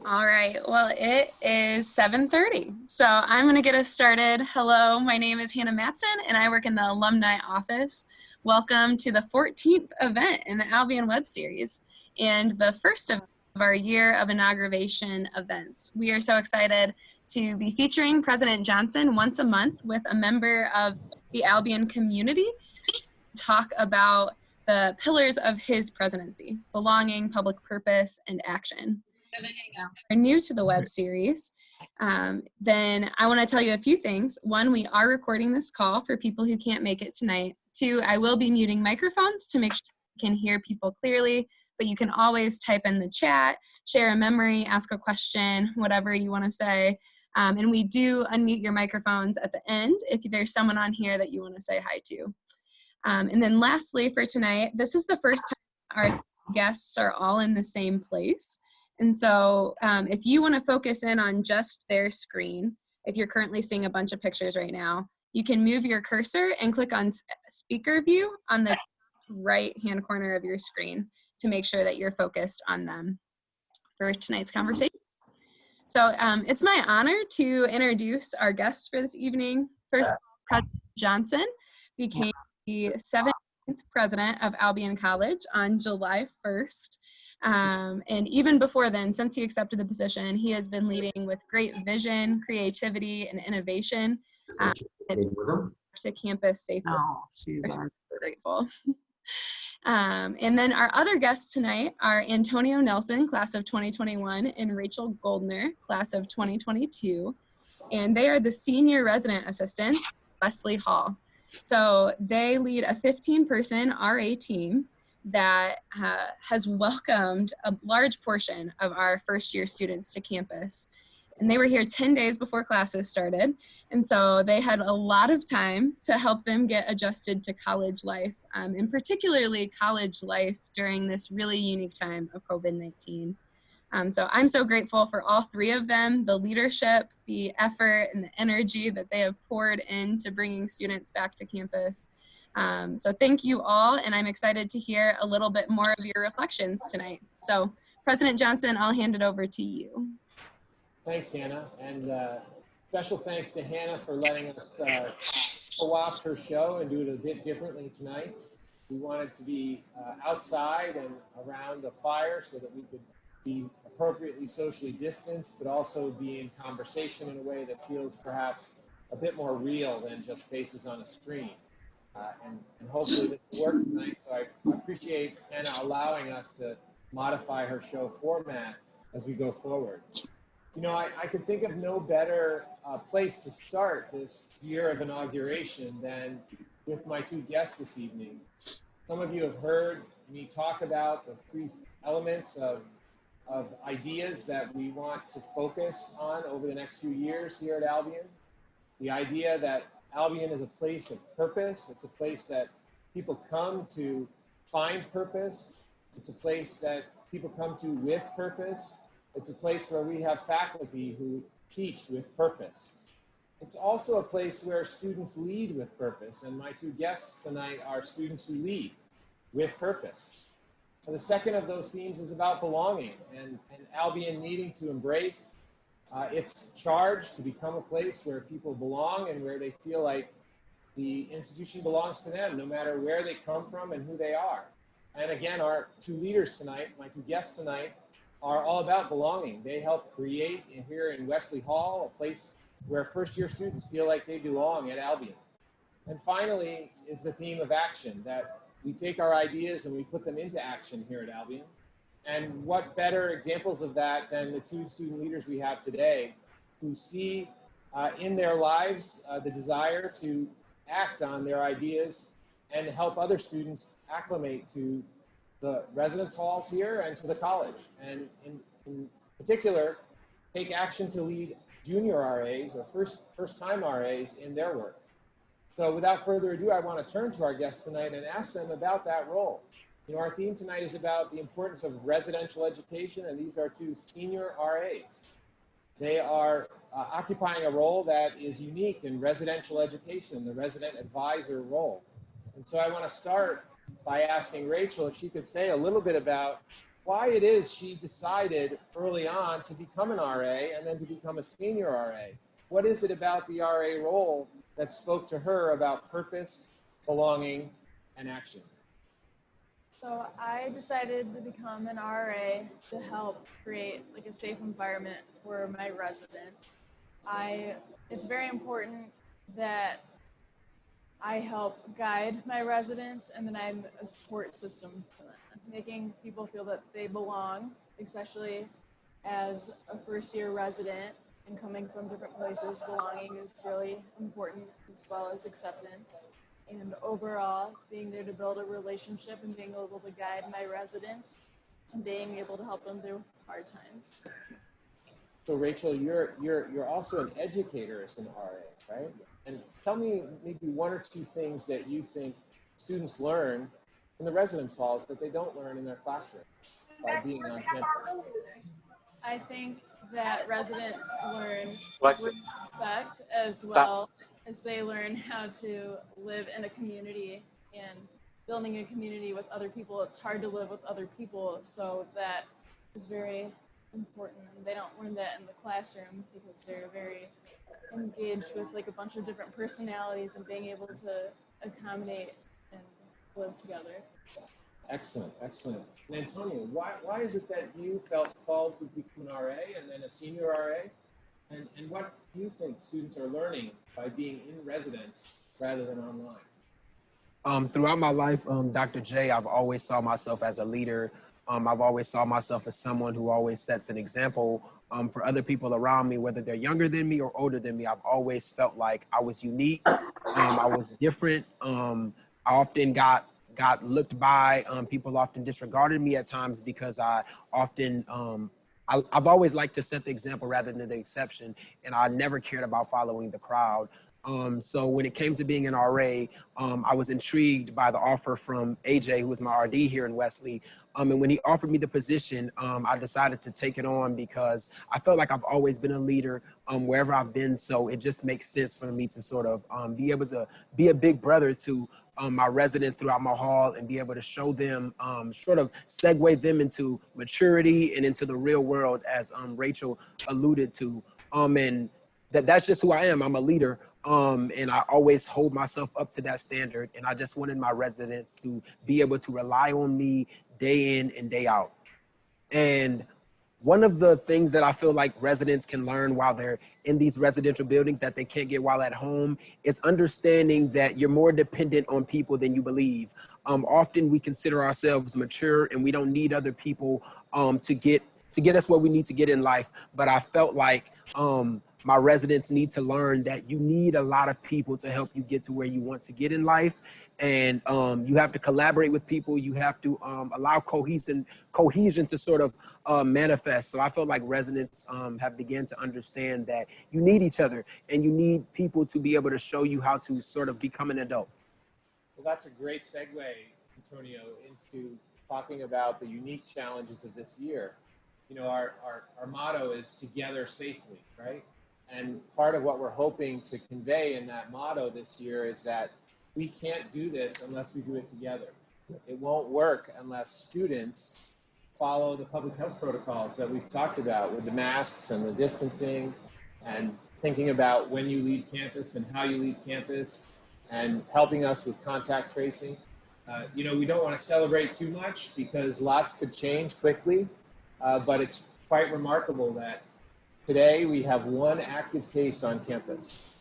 All right, well, it is 7:30, so I'm going to get us started. Hello, my name is Hannah Matson, and I work in the alumni office. Welcome to the 14th event in the Albion Web Series, and the first of our year of inauguration events. We are so excited to be featuring President Johnson once a month with a member of the Albion community to talk about the pillars of his presidency: belonging, public purpose, and action. Are new to the web series, then I want to tell you a few things. One, we are recording this call for people who can't make it tonight. Two, I will be muting microphones to make sure you can hear people clearly, but you can always type in the chat, share a memory, ask a question, whatever you want to say. And we do unmute your microphones at the end if there's someone on here that you want to say hi to. And then lastly for tonight, this is the first time our guests are all in the same place. And so if you want to focus in on just their screen, if you're currently seeing a bunch of pictures right now, you can move your cursor and click on speaker view on the right hand corner of your screen to make sure that you're focused on them for tonight's conversation. So it's my honor to introduce our guests for this evening. First, President Johnson became the 17th president of Albion College on July 1st. And even before then, since he accepted the position, he has been leading with great vision, creativity, and innovation. It's to campus safely. We're grateful. And then our other guests tonight are Anotonio Nelson, class of 2021, and Rachel Goldner, class of 2022. And they are the senior resident assistants at Wesley Hall. So they lead a 15-person RA team that has welcomed a large portion of our first-year students to campus. And they were here 10 days before classes started. And so they had a lot of time to help them get adjusted to college life, and particularly college life during this really unique time of COVID-19. So I'm so grateful for all three of them, the leadership, the effort, and the energy that they have poured into bringing students back to campus. So thank you all, and I'm excited to hear a little bit more of your reflections tonight. So President Johnson, I'll hand it over to you. Thanks, Hannah, and special thanks to Hannah for letting us co-opt her show and do it a bit differently tonight. We wanted to be outside and around the fire so that we could be appropriately socially distanced, but also be in conversation in a way that feels perhaps a bit more real than just faces on a screen. And hopefully this will work tonight. So I appreciate Hannah allowing us to modify her show format as we go forward. You know, I could think of no better place to start this year of inauguration than with my two guests this evening. Some of you have heard me talk about the three elements of ideas that we want to focus on over the next few years here at Albion. The idea that Albion is a place of purpose. It's a place that people come to find purpose. It's a place that people come to with purpose. It's a place where we have faculty who teach with purpose. It's also a place where students lead with purpose, and my two guests tonight are students who lead with purpose. So the second of those themes is about belonging and Albion needing to embrace its charge to become a place where people belong and where they feel like the institution belongs to them, no matter where they come from and who they are. And again, our two leaders tonight, my two guests tonight, are all about belonging. They help create here in Wesley Hall a place where first-year students feel like they belong at Albion. And finally is the theme of action, that we take our ideas and we put them into action here at Albion. And what better examples of that than the two student leaders we have today who see in their lives the desire to act on their ideas and help other students acclimate to the residence halls here and to the college. And in particular, take action to lead junior RAs or first-time RAs in their work. So without further ado, I want to turn to our guests tonight and ask them about that role. You know, our theme tonight is about the importance of residential education, and these are two senior RAs. They are occupying a role that is unique in residential education, the resident advisor role. And so I want to start by asking Rachel if she could say a little bit about why it is she decided early on to become an RA and then to become a senior RA. What is it about the RA role that spoke to her about purpose, belonging, and action? So I decided to become an RA to help create like a safe environment for my residents. It's very important that I help guide my residents and then I'm a support system for them, making people feel that they belong, especially as a first year resident and coming from different places. Belonging is really important as well as acceptance. And overall, being there to build a relationship and being able to guide my residents and being able to help them through hard times. So Rachel, you're also an educator as an RA, right? And tell me maybe one or two things that you think students learn in the residence halls that they don't learn in their classroom by being on campus. I think that residents learn Alexa, respect as stop. well as they learn how to live in a community and building a community with other people. It's hard to live with other people, so that is very important. And they don't learn that in the classroom because they're very engaged with like a bunch of different personalities and being able to accommodate and live together. Excellent, excellent. And Antonio, why is it that you felt called to become an RA and then a senior RA? And what do you think students are learning by being in residence rather than online? Throughout my life, Dr. J, I've always saw myself as a leader. I've always saw myself as someone who always sets an example for other people around me, whether they're younger than me or older than me. I've always felt like I was unique. I was different. I often got looked by. People often disregarded me at times because I often, I've always liked to set the example rather than the exception, and I never cared about following the crowd. So when it came to being an RA, I was intrigued by the offer from AJ, who was my RD here in Wesley. And when he offered me the position, I decided to take it on because I felt like I've always been a leader wherever I've been. So it just makes sense for me to sort of be able to be a big brother to my residents throughout my hall and be able to show them, sort of segue them into maturity and into the real world, as Rachel alluded to. And that's just who I am. I'm a leader. And I always hold myself up to that standard. And I just wanted my residents to be able to rely on me day in and day out. And one of the things that I feel like residents can learn while they're in these residential buildings that they can't get while at home is understanding that you're more dependent on people than you believe. Often we consider ourselves mature and we don't need other people to get us where we need to get in life. But I felt like my residents need to learn that you need a lot of people to help you get to where you want to get in life. And you have to collaborate with people. You have to allow cohesion to sort of manifest. So I felt like residents have begun to understand that you need each other and you need people to be able to show you how to sort of become an adult. Well, that's a great segue, Antonio, into talking about the unique challenges of this year. You know, our motto is together safely, right? And part of what we're hoping to convey in that motto this year is that we can't do this unless we do it together. It won't work unless students follow the public health protocols that we've talked about with the masks and the distancing and thinking about when you leave campus and how you leave campus and helping us with contact tracing. You know, we don't want to celebrate too much because lots could change quickly, but it's quite remarkable that today we have one active case on campus.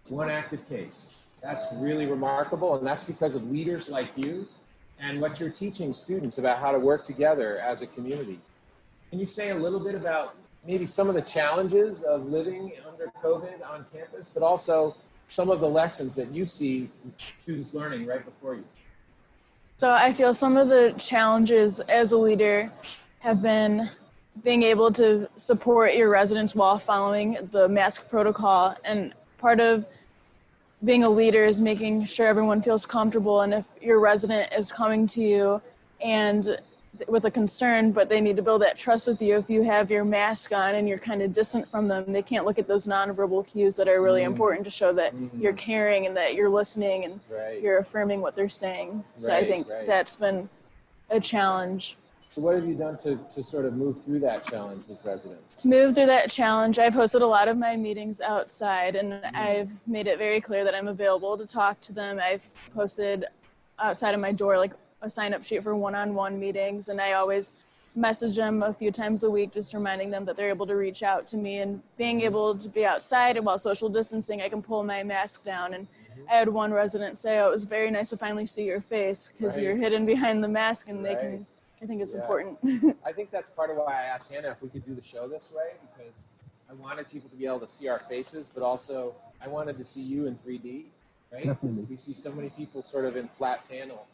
One active case. That's really remarkable, and that's because of leaders like you and what you're teaching students about how to work together as a community. Can you say a little bit about maybe some of the challenges of living under COVID on campus, but also some of the lessons that you see students learning right before you? So I feel some of the challenges as a leader have been being able to support your residents while following the mask protocol. And part of being a leader is making sure everyone feels comfortable. And if your resident is coming to you and with a concern, but they need to build that trust with you, if you have your mask on and you're kind of distant from them, they can't look at those nonverbal cues that are really important to show that you're caring and that you're listening and you're affirming what they're saying. So I think that's been a challenge. So what have you done to sort of move through that challenge with residents? To move through that challenge, I've hosted a lot of my meetings outside, and I've made it very clear that I'm available to talk to them. I've posted outside of my door like a sign-up sheet for one-on-one meetings, and I always message them a few times a week, just reminding them that they're able to reach out to me. And being able to be outside and while social distancing, I can pull my mask down. And I had one resident say, "Oh, it was very nice to finally see your face because you're hidden behind the mask," and they can. I think it's important. I think that's part of why I asked Hannah if we could do the show this way, because I wanted people to be able to see our faces, but also I wanted to see you in 3D, right? Definitely. We see so many people sort of in flat panel.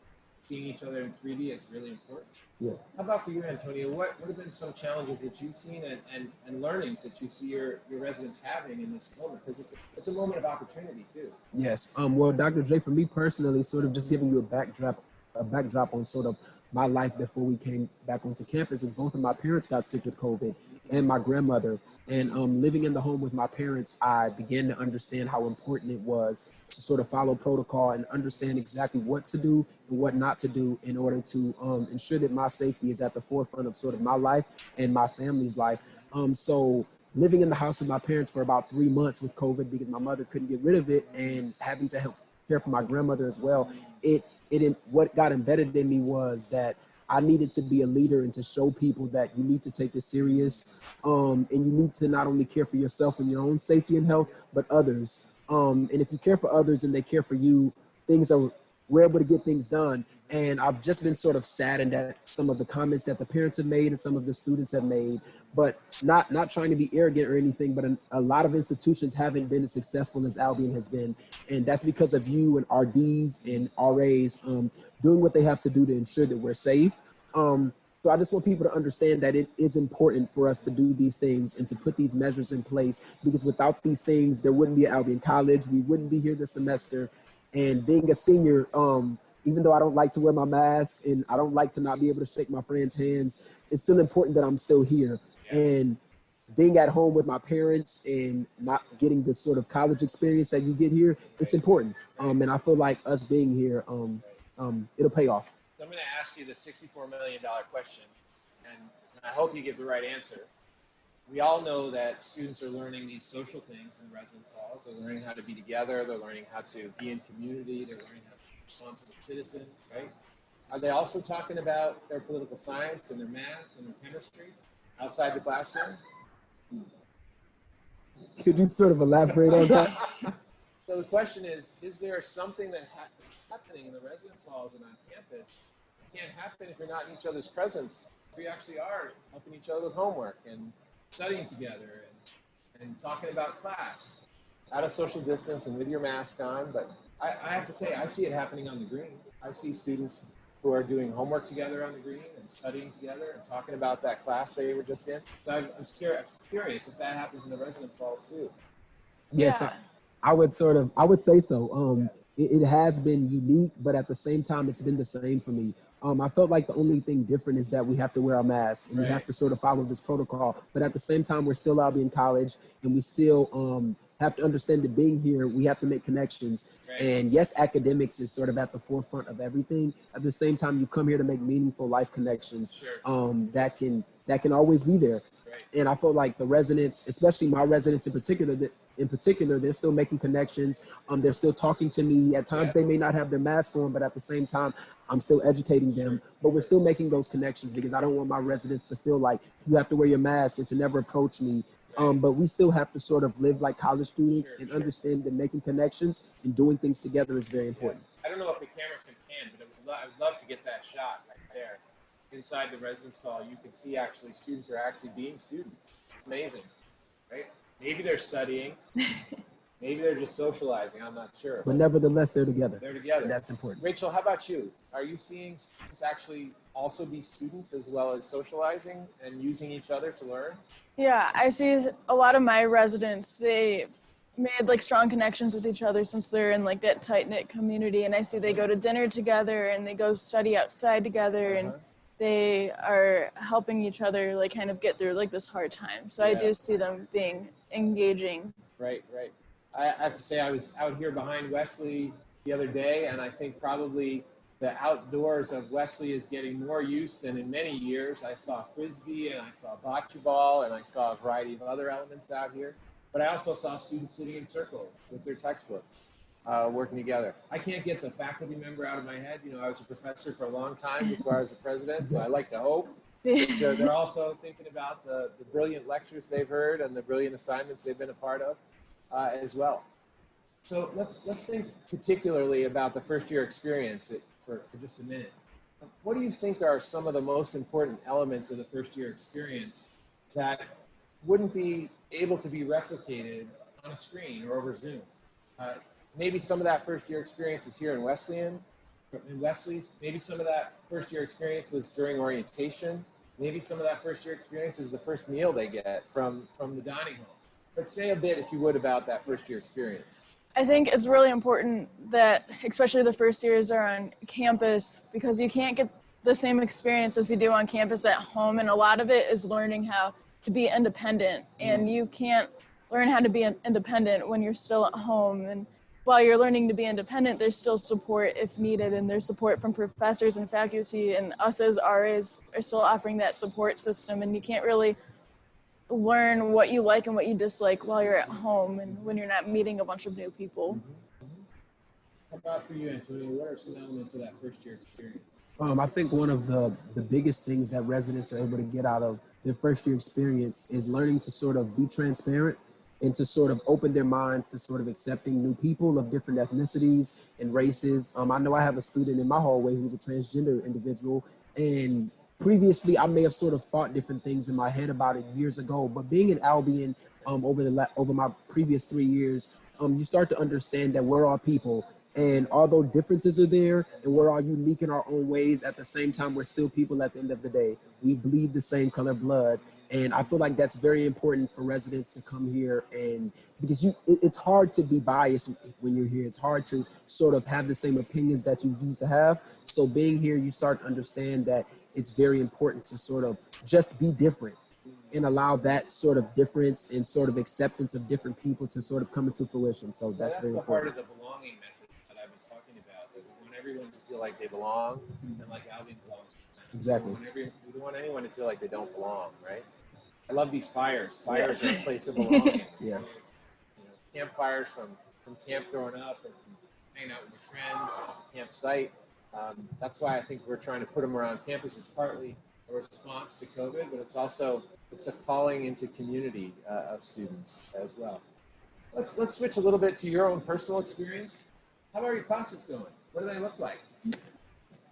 Seeing each other in 3D is really important. Yeah. How about for you, Antonio? What have been some challenges that you've seen and learnings that you see your residents having in this moment? Because it's a moment of opportunity too. Yes. Well, Dr. J, for me personally, sort of just giving you a backdrop on sort of my life before we came back onto campus, is both of my parents got sick with COVID and my grandmother. And living in the home with my parents, I began to understand how important it was to sort of follow protocol and understand exactly what to do and what not to do in order to ensure that my safety is at the forefront of sort of my life and my family's life. So living in the house with my parents for about 3 months with COVID, because my mother couldn't get rid of it, and having to help care for my grandmother as well, what got embedded in me was that I needed to be a leader and to show people that you need to take this serious, and you need to not only care for yourself and your own safety and health, but others. And if you care for others and they care for you, we're able to get things done. And I've just been sort of saddened at some of the comments that the parents have made and some of the students have made, but not trying to be arrogant or anything, but a lot of institutions haven't been as successful as Albion has been. And that's because of you and RDs and RAs doing what they have to do to ensure that we're safe. So I just want people to understand that it is important for us to do these things and to put these measures in place, because without these things, there wouldn't be Albion College. We wouldn't be here this semester. And being a senior, even though I don't like to wear my mask and I don't like to not be able to shake my friends' hands, it's still important that I'm still here. And being at home with my parents and not getting the sort of college experience that you get here, it's important. And I feel like us being here, it'll pay off. So I'm going to ask you the $64 million question, and I hope you give the right answer. We all know that students are learning these social things in residence halls. They're learning how to be together. They're learning how to be in community. They're learning how to be responsible citizens, right? Are they also talking about their political science and their math and their chemistry outside the classroom? Could you sort of elaborate on that? So the question is there something that's happening in the residence halls and on campus? It can't happen if you're not in each other's presence. If you actually are helping each other with homework and studying together and talking about class out of social distance and with your mask on. But I have to say, I see it happening on the green. I see students who are doing homework together on the green and studying together and talking about that class they were just in. So I'm curious if that happens in the residence halls too. Yes, yeah. I would say so. It has been unique, but at the same time, it's been the same for me. I felt like the only thing different is that we have to wear our mask and we have to sort of follow this protocol. But at the same time, we're still Albion College, and we still have to understand that being here, we have to make connections. And yes, academics is sort of at the forefront of everything. At the same time, you come here to make meaningful life connections that can always be there. And I feel like the residents, especially my residents in particular, they're still making connections. They're still talking to me. At times they may not have their mask on, but at the same time, I'm still educating them. But we're still making those connections, because I don't want my residents to feel like you have to wear your mask and to never approach me. But we still have to sort of live like college students and understand that making connections and doing things together is very important. I don't know if the camera can pan, but I would love to get that shot right there. Inside the residence hall, you can see actually students are actually being students. It's amazing, right? Maybe they're studying, maybe they're just socializing. I'm not sure. But nevertheless, they're together. They're together. And that's important. Rachel, how about you? Are you seeing students actually also be students as well as socializing and using each other to learn? Yeah, I see a lot of my residents, they made like strong connections with each other since they're in like that tight-knit community. And I see they go to dinner together and they go study outside together and they are helping each other like kind of get through like this hard time. So I do see them being engaging. Right. I have to say I was out here behind Wesley the other day, and I think probably the outdoors of Wesley is getting more use than in many years. I saw Frisbee and I saw bocce ball and I saw a variety of other elements out here. But I also saw students sitting in circles with their textbooks, working together. I can't get the faculty member out of my head. You know, I was a professor for a long time before I was a president, so I like to hope that they're also thinking about the brilliant lectures they've heard and the brilliant assignments they've been a part of as well. So let's think particularly about the first year experience for just a minute. What do you think are some of the most important elements of the first year experience that wouldn't be able to be replicated on a screen or over Zoom? Maybe some of that first year experience is here in Wesley's. Maybe some of that first year experience was during orientation. Maybe some of that first year experience is the first meal they get from the dining hall. But say a bit, if you would, about that first year experience. I think it's really important that, especially the first years, are on campus, because you can't get the same experience as you do on campus at home. And a lot of it is learning how to be independent. And you can't learn how to be independent when you're still at home. And while you're learning to be independent, there's still support if needed. And there's support from professors and faculty. And us as RAs are still offering that support system. And you can't really learn what you like and what you dislike while you're at home and when you're not meeting a bunch of new people. How about for you, Antonio? What are some elements of that first year experience? I think one of the biggest things that residents are able to get out of their first year experience is learning to sort of be transparent and to sort of open their minds to sort of accepting new people of different ethnicities and races. I know I have a student in my hallway who's a transgender individual, and previously I may have sort of thought different things in my head about it years ago, but being in Albion over my previous 3 years, you start to understand that we're all people. And although differences are there and we're all unique in our own ways, at the same time, we're still people at the end of the day. We bleed the same color blood. And I feel like that's very important for residents to come here, and because it's hard to be biased when you're here. It's hard to sort of have the same opinions that you used to have. So being here, you start to understand that it's very important to sort of just be different and allow that sort of difference and sort of acceptance of different people to sort of come into fruition. So that's very important. That's the heart of the belonging message that I've been talking about. That we want everyone to feel like they belong and like Albion belongs. Exactly. We don't want anyone to feel like they don't belong, right? I love these fires. Fires are a place of belonging. Yes. You know, campfires from camp growing up and from hanging out with your friends at the campsite. That's why I think we're trying to put them around campus. It's partly a response to COVID, but it's a calling into community of students as well. Let's switch a little bit to your own personal experience. How are your classes going? What do they look like?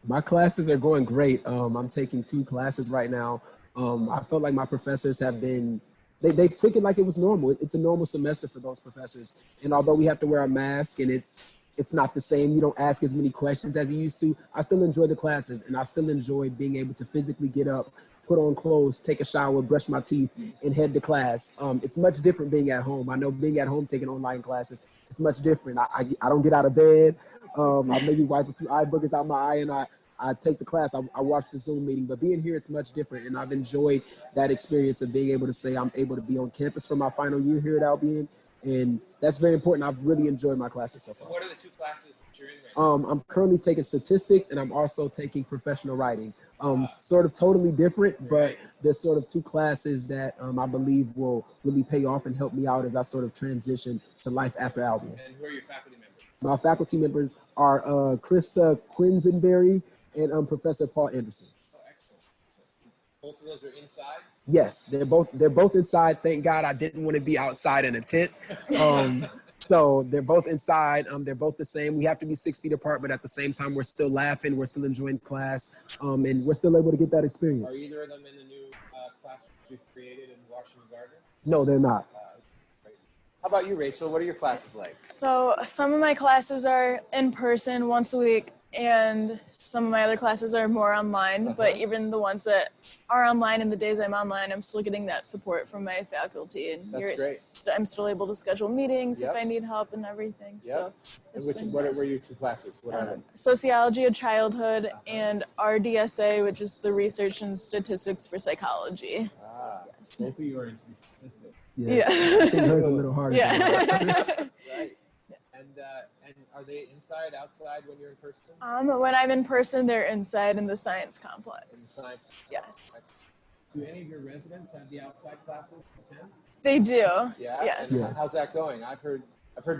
My classes are going great. I'm taking 2 classes right now. I felt like my professors have been, they've took it like it was normal. It's a normal semester for those professors. And although we have to wear a mask and it's not the same, you don't ask as many questions as you used to, I still enjoy the classes, and I still enjoy being able to physically get up, put on clothes, take a shower, brush my teeth, and head to class. It's much different being at home. I know being at home taking online classes, it's much different. I don't get out of bed. I maybe wipe a few eye boogers out my eye, and I take the class. I watch the Zoom meeting, but being here, it's much different. And I've enjoyed that experience of being able to say I'm able to be on campus for my final year here at Albion. And that's very important. I've really enjoyed my classes so far. What are the 2 classes that you're in right now? I'm currently taking statistics, and I'm also taking professional writing. Sort of totally different, but there's sort of 2 classes that I believe will really pay off and help me out as I sort of transition to life after Albion. And who are your faculty members? My faculty members are Krista Quinsonberry and Professor Paul Anderson. Oh, excellent. Both of those are inside? Yes, they're both inside. Thank God I didn't want to be outside in a tent. So they're both inside. They're both the same. We have to be 6 feet apart, but at the same time, we're still laughing. We're still enjoying class, and we're still able to get that experience. Are either of them in the new classrooms you've created in Washington Gardner? No, they're not. Great. How about you, Rachel? What are your classes like? So some of my classes are in person once a week, and some of my other classes are more online, but even the ones that are online and the days I'm online, I'm still getting that support from my faculty. And That's I'm still able to schedule meetings if I need help and everything. So what were your 2 classes? What are they? Sociology of Childhood and RDSA, which is the Research and Statistics for Psychology. Both of you are in statistics. Yeah. I think hers a little harder. Yeah. Right. And are they inside, outside when you're in person? When I'm in person, they're inside in the science complex. In the science Yes. complex. Do any of your residents have the outside classes, the 10s? They do. Yeah. Yes. And how's that going? I've heard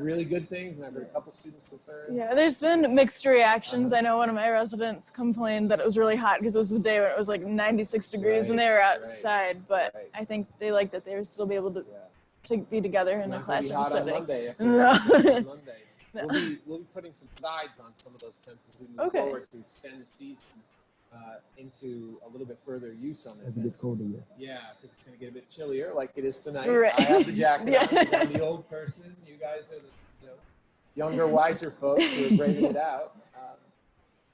really good things, and I've heard a couple students concerned. Yeah, there's been mixed reactions. I know one of my residents complained that it was really hot because it was the day when it was like 96 degrees and they were outside. But I think they like that they would still be able to be together in a classroom setting. Monday after No. Monday. No. We'll be putting some sides on some of those tents as we move forward to extend the season into a little bit further use on this. As it gets colder, Yeah, because it's going to get a bit chillier, like it is tonight. Right. I have the jacket on, 'cause I'm the old person. You guys are the younger, wiser folks who are braving it out.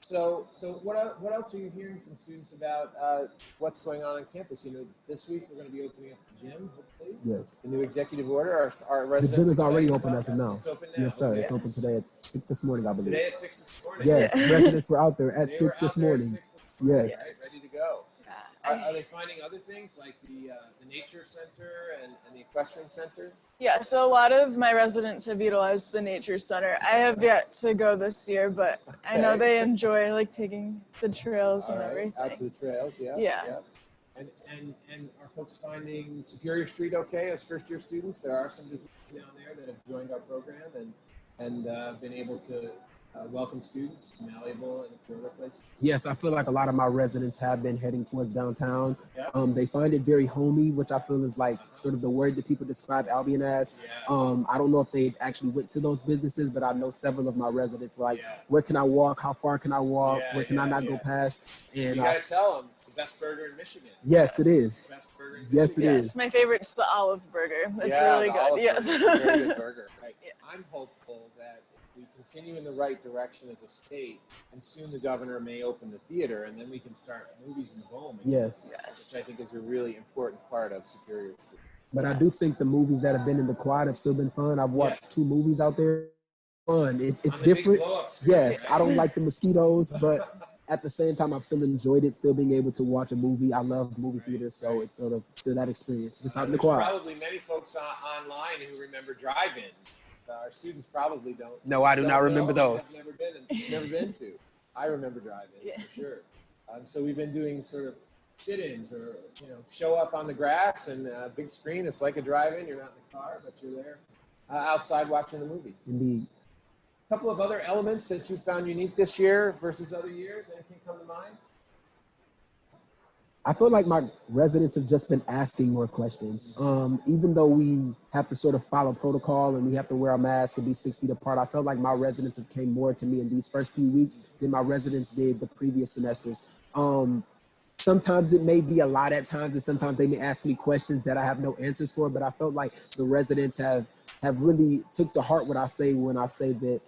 So what else are you hearing from students about what's going on campus? This week we're going to be opening up the gym, hopefully. Yes. The new executive order. Our The residents. gym is already open as of now. It's open now. Yes, sir. Okay. It's open today at 6 this morning, I believe. Today at 6 this morning. Yes, residents were out there at 6 this morning. Yes. Right, ready to go. Are they finding other things like the nature center and the equestrian center? Yeah, so a lot of my residents have utilized the nature center. I have yet to go this year, but I know they enjoy like taking the trails and everything. Out to the trails, Yeah. And are folks finding Superior Street okay as first year students? There are some businesses down there that have joined our program and been able to welcome students to Malleable and to other places. Yes, I feel like a lot of my residents have been heading towards downtown. Yeah. They find it very homey, which I feel is like sort of the word that people describe Albion as. I don't know if they actually went to those businesses, but I know several of my residents were like, where can I walk? How far can I walk? Where can I not go past? And you gotta tell them it's the best burger in Michigan. Yes, it is. Best burger in Yes, it Michigan. is. My favorite's the olive burger. It's Yeah, really the good. olive Yes. burger. It's a very good burger. Right. I'm hopeful that we continue in the right direction as a state, and soon the governor may open the theater, and then we can start movies in the home again, Yes. which I think is a really important part of Superior Street. But I do think the movies that have been in the quad have still been fun. I've watched 2 movies out there. Fun. It's different. Yes, I don't like the mosquitoes, but at the same time, I've still enjoyed it, still being able to watch a movie. I love movie theaters, so it's sort of still that experience, just out in the quad. There's probably many folks online who remember drive-ins. Our students probably don't. No, I do not remember those. I've never been to. I remember drive-ins for sure. So we've been doing sort of sit-ins or show up on the grass and a big screen. It's like a drive-in. You're not in the car, but you're there outside watching the movie. Indeed. A couple of other elements that you found unique this year versus other years. Anything come to mind? I feel like my residents have just been asking more questions. Even though we have to sort of follow protocol and we have to wear a mask and be 6 feet apart, I felt like my residents have came more to me in these first few weeks than my residents did the previous semesters. Sometimes it may be a lot at times, and sometimes they may ask me questions that I have no answers for, but I felt like the residents have really took to heart what I say when I say that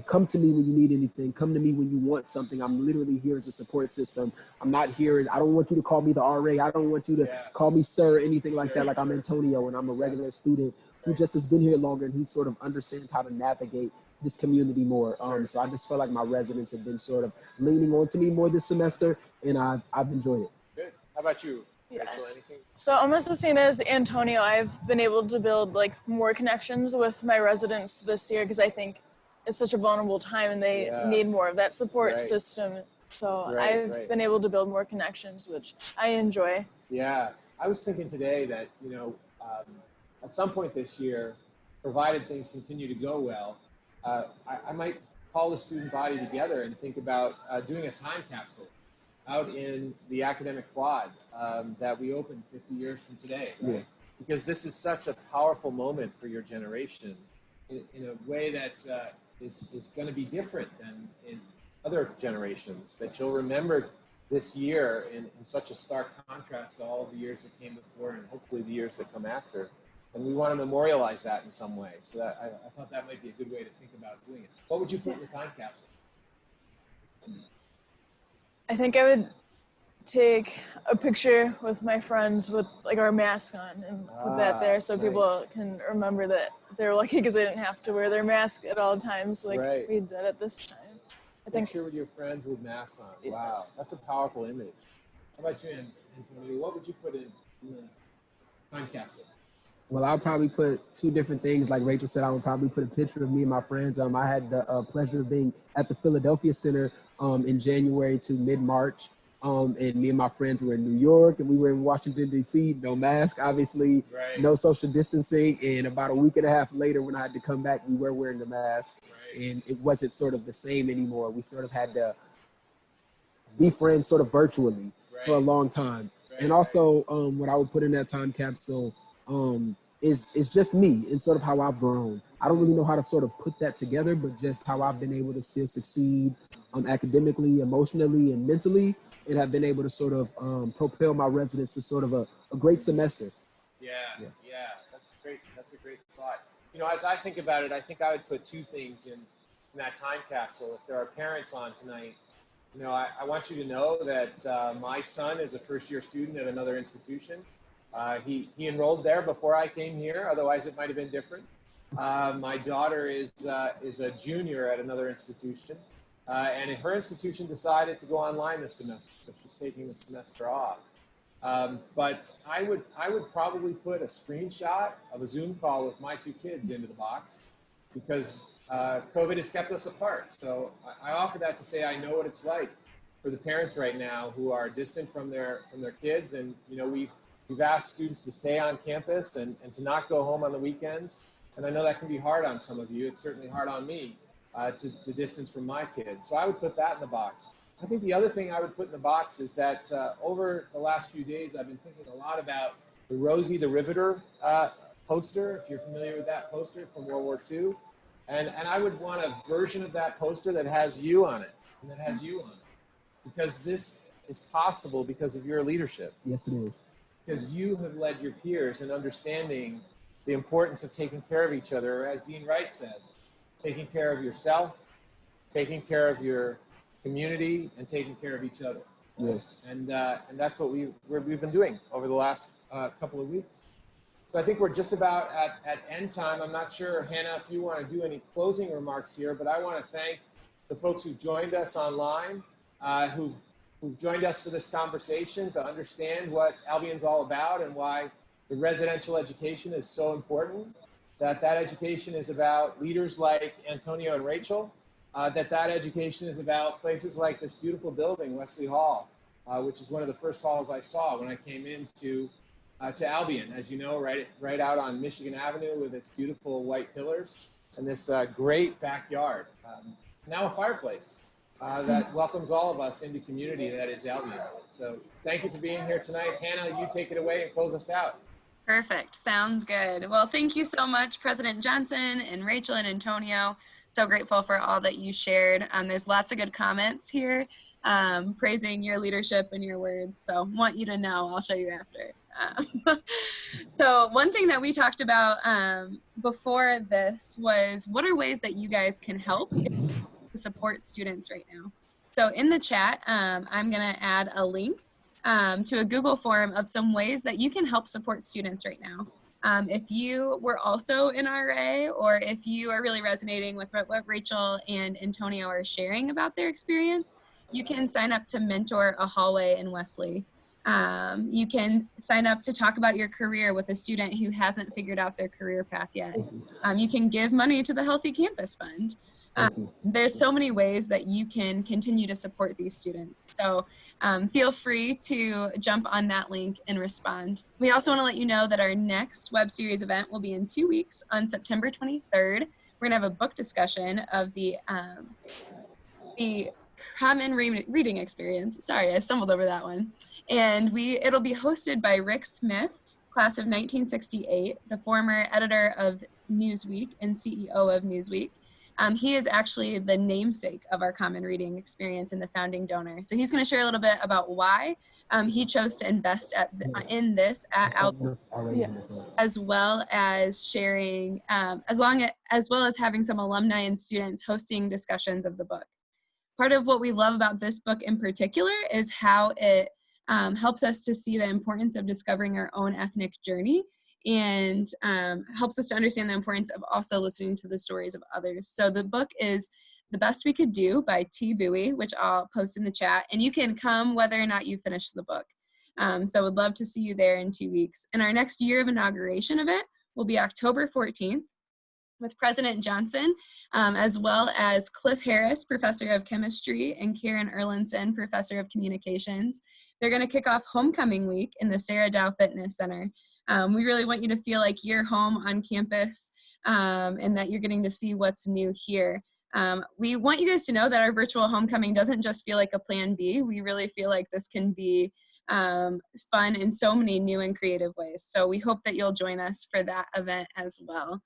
come to me when you need anything. Come to me when you want something. I'm literally here as a support system. I'm not here. I don't want you to call me the RA. I don't want you to call me sir or anything like that. Like I'm Antonio and I'm a regular student who just has been here longer and who sort of understands how to navigate this community more. So I just feel like my residents have been sort of leaning on to me more this semester, and I've enjoyed it. Good. How about you? Yes. Rachel, anything? So almost the same as Antonio, I've been able to build like more connections with my residents this year because I think it's such a vulnerable time and they need more of that support system. So I've been able to build more connections, which I enjoy. Yeah, I was thinking today that, at some point this year, provided things continue to go well, I might call the student body together and think about doing a time capsule out in the academic quad that we opened 50 years from today, right? Yeah. Because this is such a powerful moment for your generation in a way that is going to be different than in other generations, that you'll remember this year in such a stark contrast to all of the years that came before and hopefully the years that come after. And we want to memorialize that in some way. So that I thought that might be a good way to think about doing it. What would you put in the time capsule? I think I would take a picture with my friends with like our mask on and put that there so people can remember that they're lucky because they didn't have to wear their mask at all times like we did at this time. I think picture with your friends with masks on. Yes. Wow, that's a powerful image. How about you, Antonio? What would you put in the time capsule? Well, I'll probably put two different things. Like Rachel said, I would probably put a picture of me and my friends. I had the pleasure of being at the Philadelphia Center in January to mid-March. And me and my friends were in New York and we were in Washington, D.C. No mask, obviously, Right. no social distancing. And about a week and a half later, when I had to come back, we were wearing the mask. Right. And it wasn't sort of the same anymore. We sort of had to be friends sort of virtually for a long time. And also what I would put in that time capsule is just me and sort of how I've grown. I don't really know how to sort of put that together, but just how I've been able to still succeed academically, emotionally, and mentally, and have been able to sort of propel my residents to sort of a great semester. Yeah, that's great. That's a great thought. You know, as I think about it, I think I would put two things in that time capsule. If there are parents on tonight, you know, I want you to know that my son is a first-year student at another institution. He enrolled there before I came here. Otherwise, it might have been different. My daughter is a junior at another institution, and her institution decided to go online this semester, so she's taking the semester off. But I would probably put a screenshot of a Zoom call with my two kids into the box, because COVID has kept us apart. So I offer that to say I know what it's like for the parents right now who are distant from their kids. And, you know, we've asked students to stay on campus and to not go home on the weekends. And I know that can be hard on some of you. It's certainly hard on me to distance from my kids. So I would put that in the box. I think the other thing I would put in the box is that over the last few days, I've been thinking a lot about the Rosie the Riveter poster, if you're familiar with that poster from World War II. And I would want a version of that poster that has you on it, and that has you on it. Because this is possible because of your leadership. Yes, it is. Because you have led your peers in understanding the importance of taking care of each other, or as Dean Wright says, taking care of yourself, taking care of your community, and taking care of each other. Yes. And that's what we've been doing over the last couple of weeks. So I think we're just about at end time. I'm not sure, Hannah, if you want to do any closing remarks here, but I want to thank the folks who've joined us online, who've joined us for this conversation to understand what Albion's all about and why the residential education is so important, that education is about leaders like Anotonio and Rachel, that education is about places like this beautiful building, Wesley Hall, which is one of the first halls I saw when I came into to Albion, as you know, right out on Michigan Avenue with its beautiful white pillars and this great backyard. Now a fireplace that welcomes all of us into community that is Albion. So thank you for being here tonight. Hannah, you take it away and close us out. Perfect. Sounds good. Well, thank you so much, President Johnson and Rachel and Antonio. So grateful for all that you shared. There's lots of good comments here praising your leadership and your words. So want you to know, I'll show you after. So one thing that we talked about before this was, what are ways that you guys can help support students right now? So in the chat, I'm going to add a link to a Google form of some ways that you can help support students right now. If you were also an RA, or if you are really resonating with what Rachel and Antonio are sharing about their experience, you can sign up to mentor a hallway in Wesley. You can sign up to talk about your career with a student who hasn't figured out their career path yet. You can give money to the Healthy Campus Fund. There's so many ways that you can continue to support these students. So feel free to jump on that link and respond. We also want to let you know that our next web series event will be in 2 weeks on September 23rd. We're going to have a book discussion of the Common Reading Experience. Sorry, I stumbled over that one. And it'll be hosted by Rick Smith, class of 1968, the former editor of Newsweek and CEO of Newsweek. He is actually the namesake of our Common Reading Experience and the founding donor. So he's going to share a little bit about why he chose to invest in this at Albion, as well as sharing, as well as having some alumni and students hosting discussions of the book. Part of what we love about this book in particular is how it helps us to see the importance of discovering our own ethnic journey, and helps us to understand the importance of also listening to the stories of others. So the book is The Best We Could Do by T. Bowie, which I'll post in the chat, and you can come whether or not you finish the book. So would love to see you there in 2 weeks. In our next year of inauguration event, will be October 14th with President Johnson, as well as Cliff Harris, Professor of Chemistry, and Karen Erlinson, Professor of Communications. They're going to kick off Homecoming Week in the Sarah Dow Fitness Center. We really want you to feel like you're home on campus and that you're getting to see what's new here. We want you guys to know that our virtual homecoming doesn't just feel like a plan B. We really feel like this can be fun in so many new and creative ways. So we hope that you'll join us for that event as well.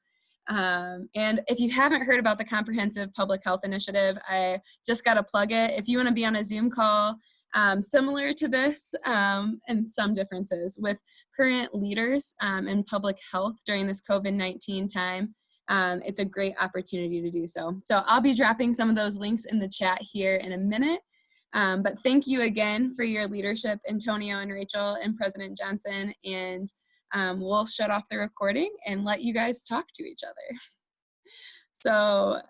And if you haven't heard about the Comprehensive Public Health Initiative, I just got to plug it. If you want to be on a Zoom call similar to this and some differences with current leaders in public health during this COVID-19 time, it's a great opportunity to do so. So I'll be dropping some of those links in the chat here in a minute. But thank you again for your leadership, Antonio and Rachel and President Johnson, and we'll shut off the recording and let you guys talk to each other. So